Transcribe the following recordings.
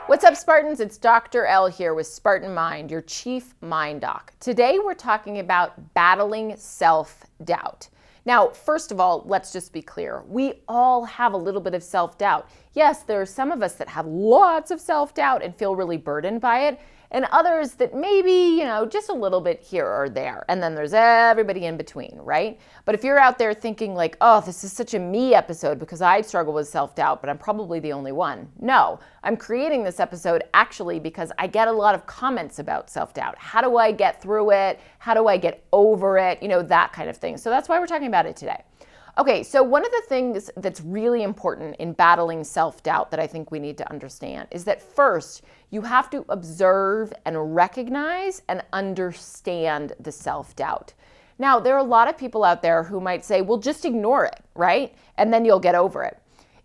What's up, Spartans? It's Dr. L here with Spartan Mind, your chief mind doc. Today, we're talking about battling self-doubt. Now, first of all, let's just be clear. We all have a little bit of self-doubt. Yes, there are some of us that have lots of self-doubt and feel really burdened by it, and others that maybe, just a little bit here or there. And then there's everybody in between, right? But if you're out there thinking like, oh, this is such a me episode because I struggle with self-doubt, but I'm probably the only one. No, I'm creating this episode actually because I get a lot of comments about self-doubt. How do I get through it? How do I get over it? That kind of thing. So that's why we're talking about it today. Okay, so one of the things that's really important in battling self-doubt that I think we need to understand is that first, you have to observe and recognize and understand the self-doubt. Now, there are a lot of people out there who might say, well, just ignore it, right? And then you'll get over it.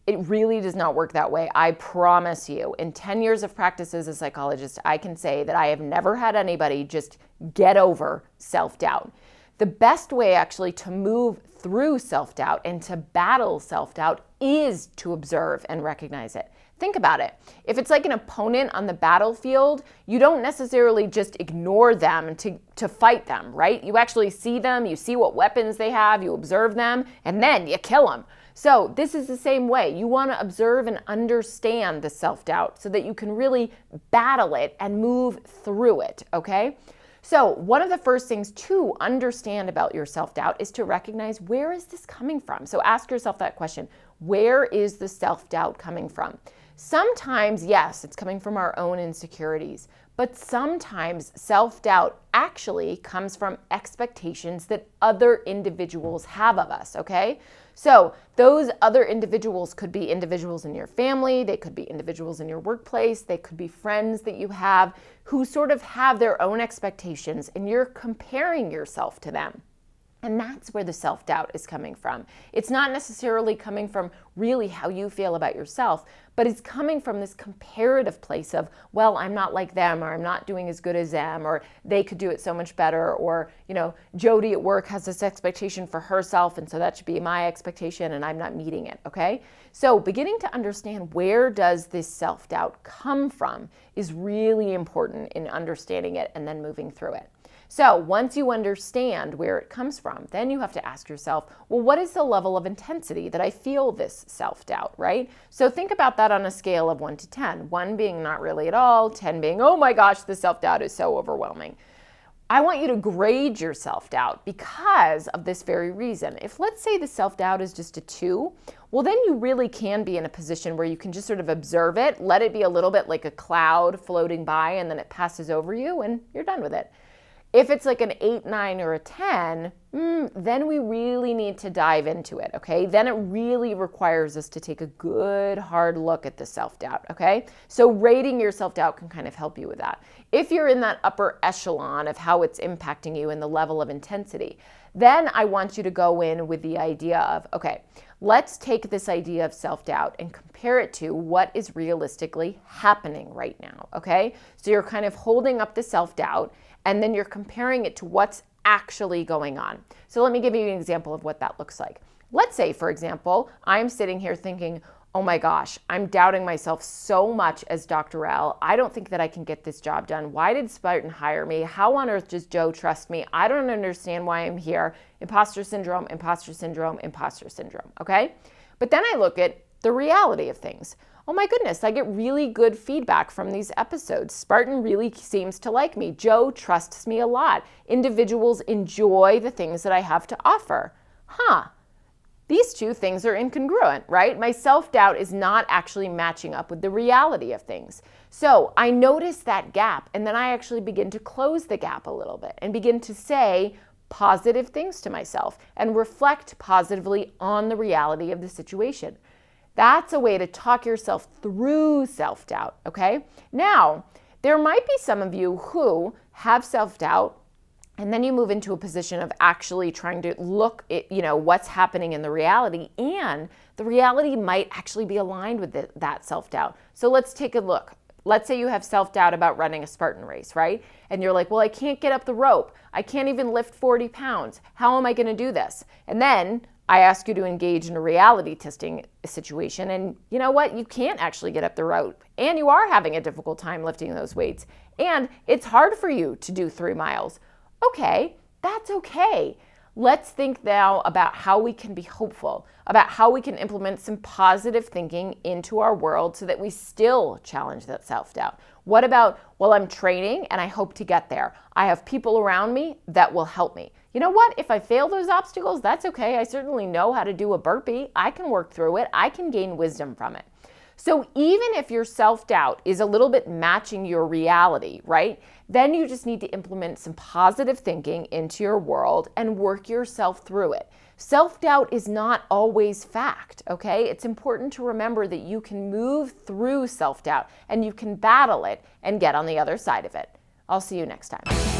It really does not work that way. I promise you. In 10 years of practice as a psychologist, I can say that I have never had anybody just get over self-doubt. The best way actually to move through self-doubt and to battle self-doubt is to observe and recognize it. Think about it. If it's like an opponent on the battlefield, you don't necessarily just ignore them to fight them, right? You actually see them, you see what weapons they have, you observe them, and then you kill them. So this is the same way. You want to observe and understand the self-doubt so that you can really battle it and move through it, okay? So one of the first things to understand about your self-doubt is to recognize, where is this coming from? So ask yourself that question. Where is the self-doubt coming from? Sometimes, yes, it's coming from our own insecurities, but sometimes self-doubt actually comes from expectations that other individuals have of us, okay? So those other individuals could be individuals in your family, they could be individuals in your workplace, they could be friends that you have who sort of have their own expectations and you're comparing yourself to them. And that's where the self-doubt is coming from. It's not necessarily coming from really how you feel about yourself, but it's coming from this comparative place of, well, I'm not like them, or I'm not doing as good as them, or they could do it so much better, or, Jody at work has this expectation for herself, and so that should be my expectation, and I'm not meeting it, okay? So beginning to understand where does this self-doubt come from is really important in understanding it and then moving through it. So once you understand where it comes from, then you have to ask yourself, well, what is the level of intensity that I feel this self-doubt, right? So think about that on a scale of 1 to 10, 1 being not really at all, 10 being, oh my gosh, the self-doubt is so overwhelming. I want you to grade your self-doubt because of this very reason. If let's say the self-doubt is just a 2, well, then you really can be in a position where you can just sort of observe it, let it be a little bit like a cloud floating by, and then it passes over you and you're done with it. If it's like an 8, 9, or a 10, then we really need to dive into it, okay? Then it really requires us to take a good hard look at the self-doubt, okay? So rating your self-doubt can kind of help you with that. If you're in that upper echelon of how it's impacting you and the level of intensity, then I want you to go in with the idea of, okay, let's take this idea of self-doubt and compare it to what is realistically happening right now, okay? So you're kind of holding up the self-doubt and then you're comparing it to what's actually going on. So let me give you an example of what that looks like. Let's say, for example, I'm sitting here thinking, oh my gosh, I'm doubting myself so much as Dr. L. I don't think that I can get this job done. Why did Spartan hire me? How on earth does Joe trust me? I don't understand why I'm here. Imposter syndrome, imposter syndrome, imposter syndrome, okay? But then I look at the reality of things. Oh my goodness, I get really good feedback from these episodes. Spartan really seems to like me. Joe trusts me a lot. Individuals enjoy the things that I have to offer. These two things are incongruent, right? My self-doubt is not actually matching up with the reality of things. So I notice that gap, and then I actually begin to close the gap a little bit and begin to say positive things to myself and reflect positively on the reality of the situation. That's a way to talk yourself through self-doubt, okay? Now, there might be some of you who have self-doubt and then you move into a position of actually trying to look at, what's happening in the reality, and the reality might actually be aligned with that self-doubt. So let's take a look. Let's say you have self-doubt about running a Spartan race, right? And you're like, well, I can't get up the rope. I can't even lift 40 pounds. How am I going to do this? And then I ask you to engage in a reality testing situation, and you know what? You can't actually get up the rope, and you are having a difficult time lifting those weights, and it's hard for you to do 3 miles. Okay, that's okay. Let's think now about how we can be hopeful, about how we can implement some positive thinking into our world so that we still challenge that self-doubt. What about, well, I'm training and I hope to get there. I have people around me that will help me. You know what? If I fail those obstacles, that's okay. I certainly know how to do a burpee. I can work through it. I can gain wisdom from it. So even if your self-doubt is a little bit matching your reality, right? Then you just need to implement some positive thinking into your world and work yourself through it. Self-doubt is not always fact, okay? It's important to remember that you can move through self-doubt and you can battle it and get on the other side of it. I'll see you next time.